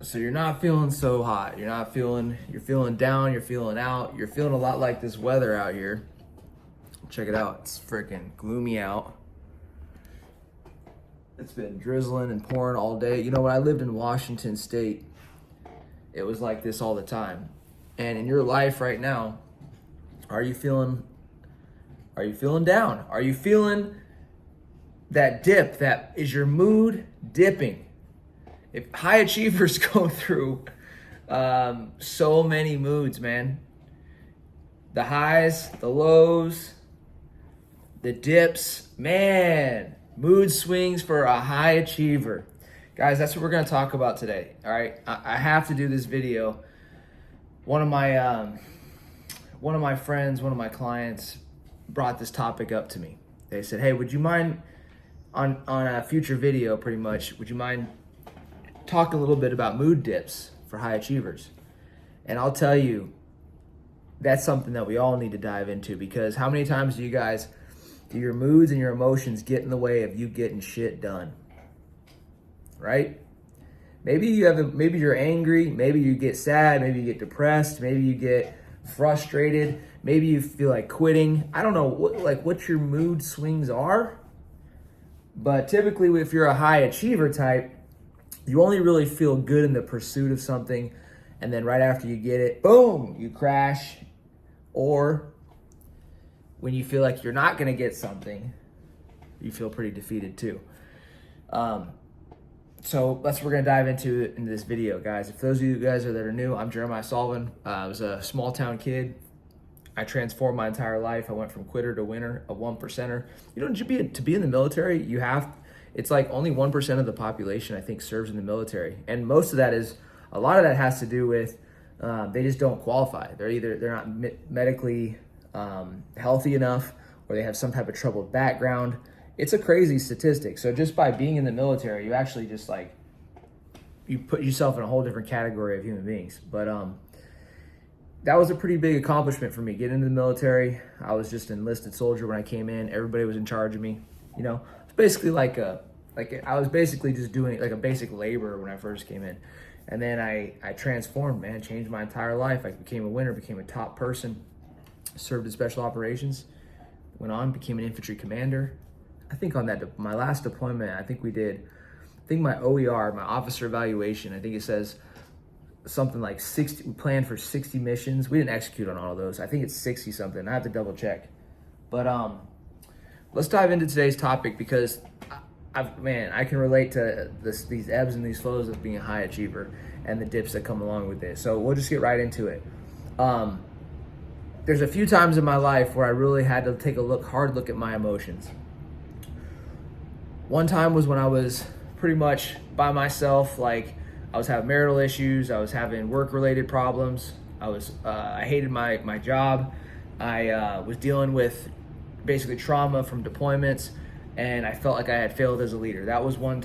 So you're not feeling so hot. You're feeling down, you're feeling out. You're feeling a lot like this weather out here. Check it out. It's freaking gloomy out. It's been drizzling and pouring all day. You know, when I lived in Washington State, it was like this all the time. And in your life right now, are you feeling down? Are you feeling that dip? That is your mood dipping. If high achievers go through so many moods, man. The highs, the lows, the dips, man. Mood swings for a high achiever. Guys, that's what we're gonna talk about today, all right? I have to do this video. One of my friends, one of my clients brought this topic up to me. They said, hey, would you mind on a future video, pretty much, would you mind talking a little bit about mood dips for high achievers? And I'll tell you, that's something that we all need to dive into, because how many times do your moods and your emotions get in the way of you getting shit done? Right? Maybe you're angry, maybe you get sad, maybe you get depressed, maybe you get frustrated, maybe you feel like quitting. I don't know what your mood swings are, but typically if you're a high achiever type, you only really feel good in the pursuit of something, and then right after you get it, boom, you crash. Or when you feel like you're not going to get something, you feel pretty defeated too. So that's what we're going to dive into in this video, guys. If those of you guys that are new, I'm Jeremiah Sullivan. I was a small town kid. I transformed my entire life. I went from quitter to winner, a 1%er. You know, to be in the military, it's like only 1% of the population, I think, serves in the military. And most of that a lot of that has to do with they just don't qualify. They're not medically healthy enough, or they have some type of troubled background. It's a crazy statistic. So just by being in the military, you actually just you put yourself in a whole different category of human beings. But that was a pretty big accomplishment for me, getting into the military. I was just an enlisted soldier when I came in. Everybody was in charge of me. You know, it's basically I was basically just doing like a basic laborer when I first came in. And then I transformed, man, changed my entire life. I became a winner, became a top person, served in special operations, went on, became an infantry commander. I think on my last deployment, I think my OER, my officer evaluation, I think it says something like 60, we planned for 60 missions. We didn't execute on all of those. I think it's 60 something. I have to double check. But let's dive into today's topic, because I can relate to these ebbs and these flows of being a high achiever and the dips that come along with it. So we'll just get right into it. There's a few times in my life where I really had to take a hard look at my emotions. One time was when I was pretty much by myself. Like, I was having marital issues, I was having work-related problems, I hated my job, I was dealing with basically trauma from deployments, and I felt like I had failed as a leader. That was one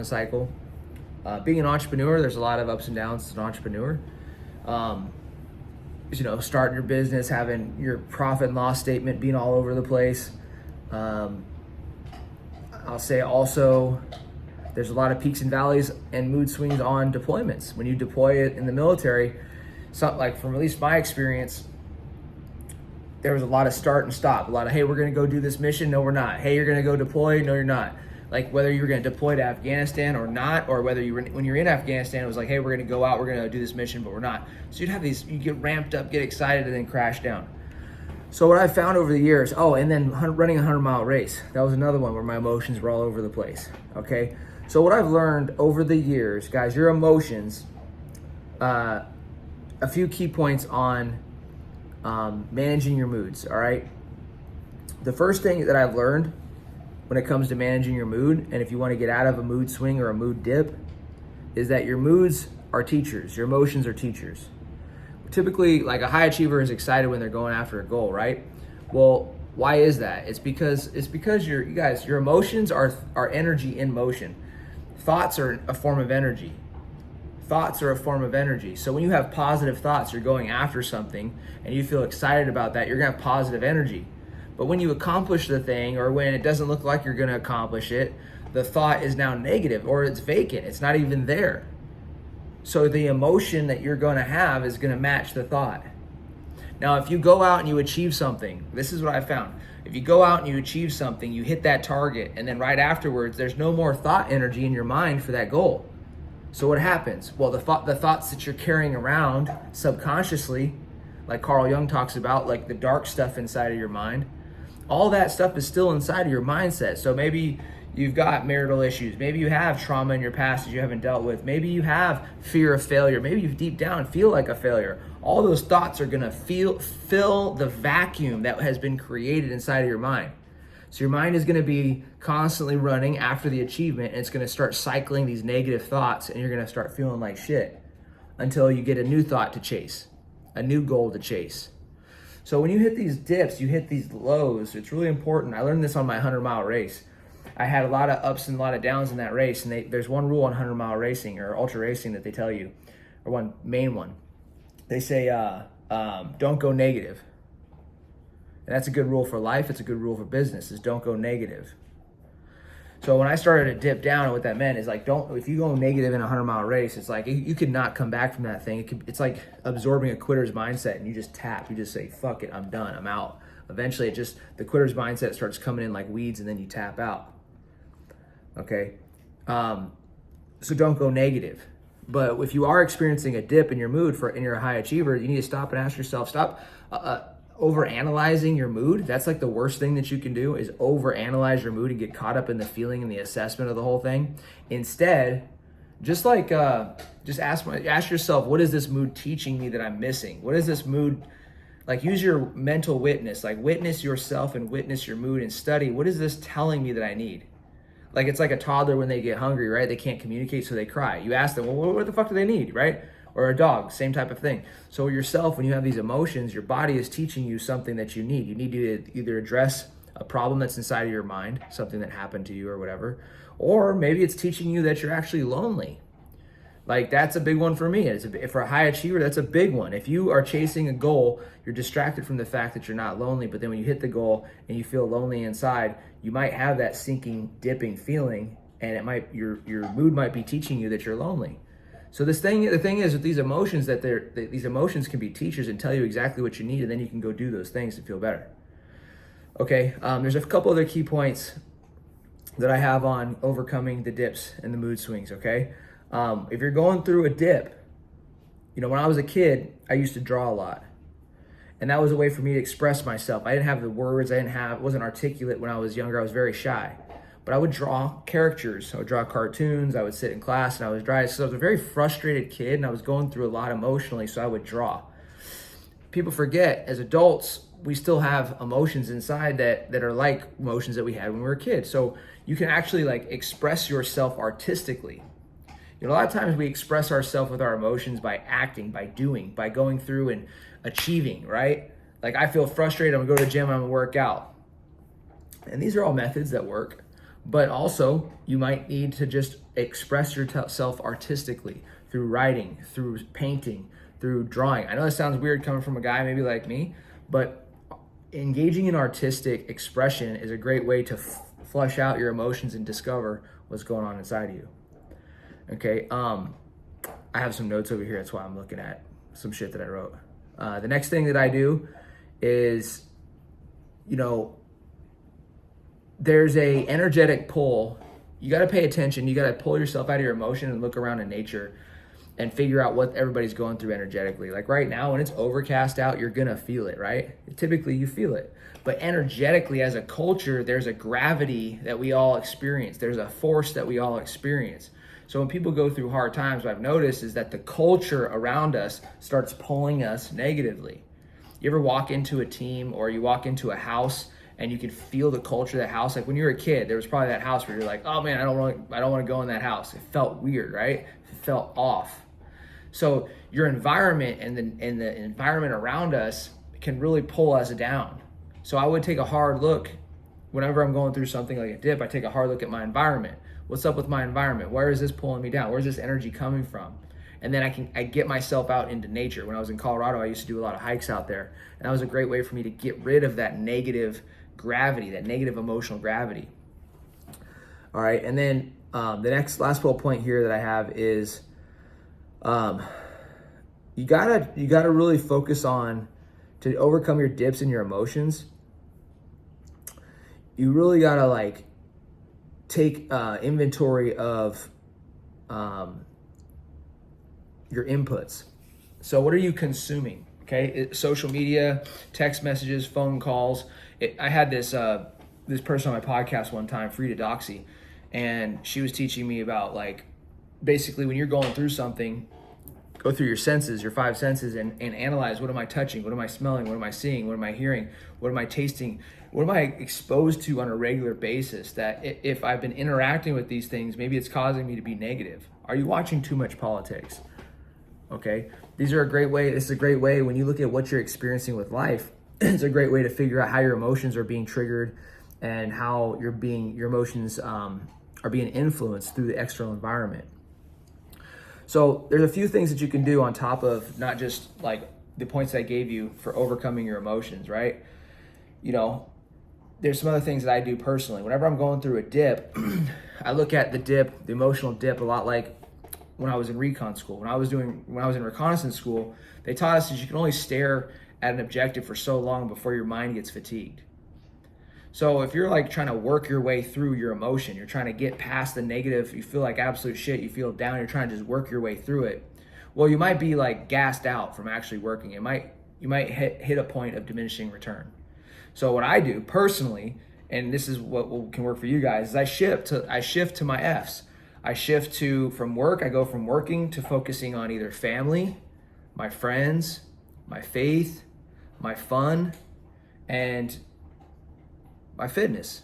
cycle. Being an entrepreneur, there's a lot of ups and downs as an entrepreneur. You know, starting your business, having your profit and loss statement being all over the place. I'll say also, there's a lot of peaks and valleys and mood swings on deployments. When you deploy it in the military, like from at least my experience, there was a lot of start and stop. A lot of, hey, we're going to go do this mission. No, we're not. Hey, you're going to go deploy. No, you're not. Like, whether you were going to deploy to Afghanistan or not, or whether when you're in Afghanistan, it was like, hey, we're going to go out, we're going to do this mission, but we're not. So you get ramped up, get excited, and then crash down. So what I found over the years, and then running a 100-mile race. That was another one where my emotions were all over the place, okay? So what I've learned over the years, guys, your emotions, a few key points on managing your moods, all right? The first thing that I've learned when it comes to managing your mood, and if you want to get out of a mood swing or a mood dip, is that your moods are teachers, your emotions are teachers. Typically, like, a high achiever is excited when they're going after a goal, right? Well, why is that? It's because your emotions are energy in motion. Thoughts are a form of energy. So when you have positive thoughts, you're going after something and you feel excited about that, you're gonna have positive energy. But when you accomplish the thing, or when it doesn't look like you're gonna accomplish it, the thought is now negative, or it's vacant. It's not even there. So the emotion that you're going to have is going to match the thought. Now, if you go out and you achieve something, this is what I found. If you go out and you achieve something, you hit that target, and then right afterwards, there's no more thought energy in your mind for that goal. So what happens? Well, the thoughts that you're carrying around subconsciously, like Carl Jung talks about, like the dark stuff inside of your mind, all that stuff is still inside of your mindset. So maybe you've got marital issues. Maybe you have trauma in your past that you haven't dealt with. Maybe you have fear of failure. Maybe you deep down feel like a failure. All those thoughts are going to fill the vacuum that has been created inside of your mind. So your mind is going to be constantly running after the achievement, and it's going to start cycling these negative thoughts, and you're going to start feeling like shit until you get a new thought to chase, a new goal to chase. So when you hit these dips, you hit these lows, it's really important. I learned this on my 100-mile race. I had a lot of ups and a lot of downs in that race, and there's one rule on 100-mile racing or ultra racing that they tell you, or one main one. They say, don't go negative. And that's a good rule for life. It's a good rule for business, is don't go negative. So when I started to dip down, what that meant is like, if you go negative in a 100-mile race, it's like you could not come back from that thing. It's like absorbing a quitter's mindset, and you just tap. You just say, fuck it, I'm done, I'm out. Eventually, the quitter's mindset starts coming in like weeds, and then you tap out. Okay? So don't go negative. But if you are experiencing a dip in your mood and you're a high achiever, you need to stop and ask yourself, stop over-analyzing your mood. That's like the worst thing that you can do, is over-analyze your mood and get caught up in the feeling and the assessment of the whole thing. Instead, just ask yourself, what is this mood teaching me that I'm missing? What is this mood, like use your mental witness, like witness yourself and witness your mood and study, what is this telling me that I need? Like it's like a toddler when they get hungry, right? They can't communicate, so they cry. You ask them, well, what the fuck do they need, right? Or a dog, same type of thing. So yourself, when you have these emotions, your body is teaching you something that you need. You need to either address a problem that's inside of your mind, something that happened to you or whatever, or maybe it's teaching you that you're actually lonely. Like that's a big one for me. For a high achiever, that's a big one. If you are chasing a goal, you're distracted from the fact that you're not lonely, but then when you hit the goal and you feel lonely inside, you might have that sinking, dipping feeling, and your mood might be teaching you that you're lonely. So the thing is with these emotions, these emotions can be teachers and tell you exactly what you need, and then you can go do those things to feel better. Okay, there's a couple other key points that I have on overcoming the dips and the mood swings, okay? If you're going through a dip, when I was a kid, I used to draw a lot. And that was a way for me to express myself. I didn't have the words, wasn't articulate when I was younger, I was very shy. But I would draw caricatures, I would draw cartoons, I would sit in class and I was dry. So I was a very frustrated kid and I was going through a lot emotionally, so I would draw. People forget, as adults, we still have emotions inside that are like emotions that we had when we were kids. So you can actually express yourself artistically. A lot of times we express ourselves with our emotions by acting, by doing, by going through and achieving, right? Like I feel frustrated, I'm gonna go to the gym, I'm gonna work out. And these are all methods that work, but also you might need to just express yourself artistically through writing, through painting, through drawing. I know that sounds weird coming from a guy maybe like me, but engaging in artistic expression is a great way to flush out your emotions and discover what's going on inside of you. Okay, I have some notes over here. That's why I'm looking at some shit that I wrote. The next thing that I do is, there's a energetic pull. You got to pay attention. You got to pull yourself out of your emotion and look around in nature and figure out what everybody's going through energetically. Like right now, when it's overcast out, you're going to feel it, right? Typically, you feel it. But energetically, as a culture, there's a gravity that we all experience. There's a force that we all experience. So when people go through hard times, what I've noticed is that the culture around us starts pulling us negatively. You ever walk into a team or you walk into a house and you can feel the culture of that house? Like when you were a kid, there was probably that house where you're like, oh man, I don't want to go in that house. It felt weird, right? It felt off. So your environment and the environment around us can really pull us down. So I would take a hard look whenever I'm going through something like a dip. I take a hard look at my environment. What's up with my environment? Where is this pulling me down? Where's this energy coming from? And then I get myself out into nature. When I was in Colorado, I used to do a lot of hikes out there. And that was a great way for me to get rid of that negative gravity, that negative emotional gravity. All right, and then the last little point here that I have is You gotta really focus on, to overcome your dips and your emotions. You really gotta like take inventory of your inputs. So what are you consuming? Okay, social media, text messages, phone calls. I had this person on my podcast one time, Frida Doxy, and she was teaching me about like basically when you're going through something, go through your senses, your five senses, and analyze, what am I touching? What am I smelling? What am I seeing? What am I hearing? What am I tasting? What am I exposed to on a regular basis that if I've been interacting with these things, maybe it's causing me to be negative? Are you watching too much politics? Okay, this is a great way when you look at what you're experiencing with life. It's a great way to figure out how your emotions are being triggered and how your emotions are being influenced through the external environment. So there's a few things that you can do on top of not just like the points I gave you for overcoming your emotions, right? You know, there's some other things that I do personally. Whenever I'm going through a dip, I look at the emotional dip, a lot like when I was in recon school. When I was in reconnaissance school, they taught us that you can only stare at an objective for so long before your mind gets fatigued. So if you're like trying to work your way through your emotion, you're trying to get past the negative, you feel like absolute shit, you feel down, you're trying to just work your way through it. Well, you might be like gassed out from actually working. You might hit a point of diminishing return. So what I do personally, and this is what can work for you guys, is I shift to my Fs. I shift from work, I go from working to focusing on either family, my friends, my faith, my fun, and my fitness.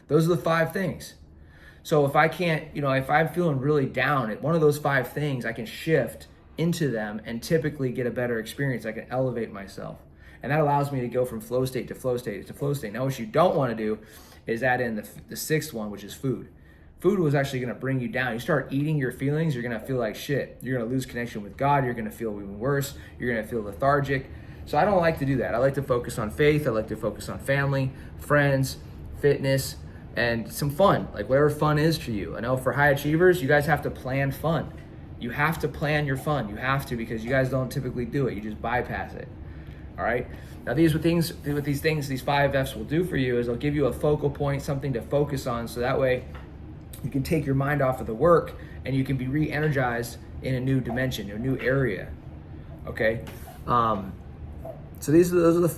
Those are the 5 things. So if I can't, if I'm feeling really down at one of those 5 things, I can shift into them and typically get a better experience. I can elevate myself. And that allows me to go from flow state to flow state to flow state. Now, what you don't want to do is add in the 6th one, which is food. Food was actually going to bring you down. You start eating your feelings, you're going to feel like shit. You're going to lose connection with God. You're going to feel even worse. You're going to feel lethargic. So I don't like to do that. I like to focus on faith. I like to focus on family, friends, fitness, and some fun, like whatever fun is for you. I know for high achievers, you guys have to plan fun. You have to plan your fun. You have to, because you guys don't typically do it. You just bypass it. All right. Now these 5 Fs will do for you is they'll give you a focal point, something to focus on. So that way you can take your mind off of the work and you can be re-energized in a new dimension, a new area. Okay. So those are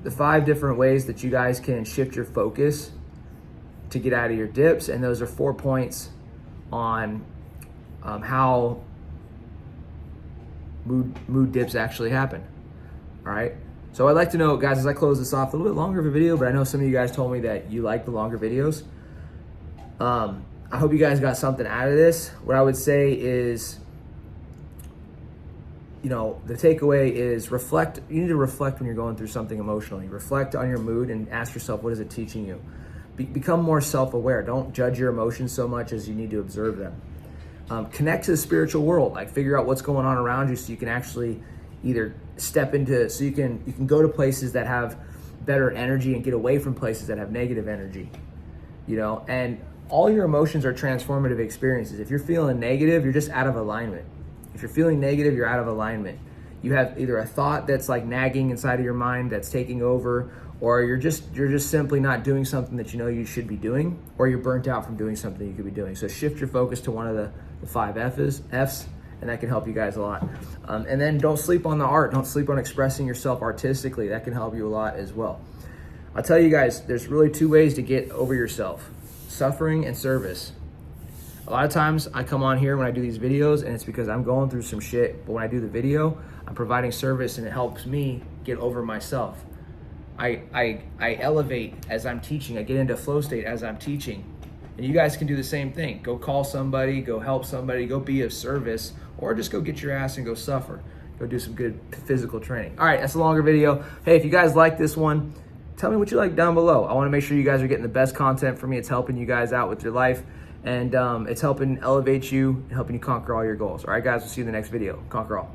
the 5 different ways that you guys can shift your focus to get out of your dips. And those are 4 points on how mood dips actually happen. All right. So I'd like to know, guys, as I close this off, a little bit longer of a video, but I know some of you guys told me that you like the longer videos. I hope you guys got something out of this. What I would say is, the takeaway is reflect. You need to reflect when you're going through something emotionally. Reflect on your mood and ask yourself, what is it teaching you? Become more self-aware. Don't judge your emotions so much as you need to observe them. Connect to the spiritual world. Like figure out what's going on around you so you can actually either step into, so you can go to places that have better energy and get away from places that have negative energy. And all your emotions are transformative experiences. If you're feeling negative, you're just out of alignment. If you're feeling negative, you're out of alignment. You have either a thought that's like nagging inside of your mind that's taking over, or you're just simply not doing something that you should be doing, or you're burnt out from doing something you could be doing. So shift your focus to one of the 5 Fs, and that can help you guys a lot. And then don't sleep on the art. Don't sleep on expressing yourself artistically. That can help you a lot as well. I'll tell you guys, there's really 2 ways to get over yourself: suffering and service. A lot of times I come on here when I do these videos and it's because I'm going through some shit, but when I do the video, I'm providing service and it helps me get over myself. I elevate as I'm teaching. I get into flow state as I'm teaching. And you guys can do the same thing. Go call somebody, go help somebody, go be of service, or just go get your ass and go suffer. Go do some good physical training. All right, that's a longer video. Hey, if you guys like this one, tell me what you like down below. I want to make sure you guys are getting the best content from me. It's helping you guys out with your life, and it's helping elevate you and helping you conquer all your goals. All right, guys, we'll see you in the next video. Conquer all.